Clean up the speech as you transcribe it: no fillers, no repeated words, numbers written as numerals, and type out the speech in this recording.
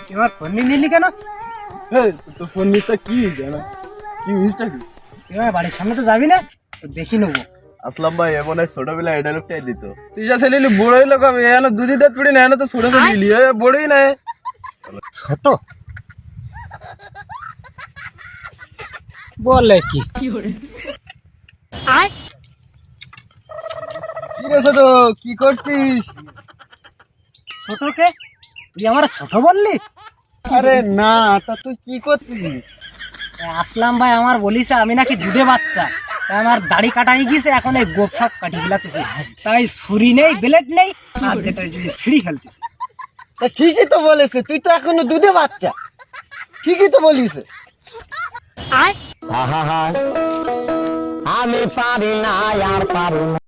তোমার ফোন নিলি কেন? তো ফোন মিসটা কি জানা, কি মিসটা কি? তোমার বাড়ির সামনে তো যাবি না, তো দেখি নেবো। আসলাম ভাই এমন ছোটবেলা এটা লোকটাই দিত। তুই যা ছেলে বড়ই লোক আমি এখানে দুধি দাঁত পড়ি না, এখানে তো ছোট ছেলে বড়ই নাই ছোট বলে কি? কি রে ছোট, কি করছিস? ছোটকে তুই আমার ছোট বললি? আরে না, তা তুই কি করছিস? আসলাম ভাই আমার বলিস আমি নাকি দুধে বাচ্চা, তাই আমার দাড়ি কাটাই গেছে, এখন এই গোপ সব কাটি গিলাতেছে, তাই ছুরি নেই ব্লেড নেই, আর যেটা ছিঁড়ি ফেলতেছে। তা ঠিকই তো বলেছে, তুই তো এখনো দুধে বাচ্চা, ঠিকই তো বলিস। আমি পারি না আর পারি না।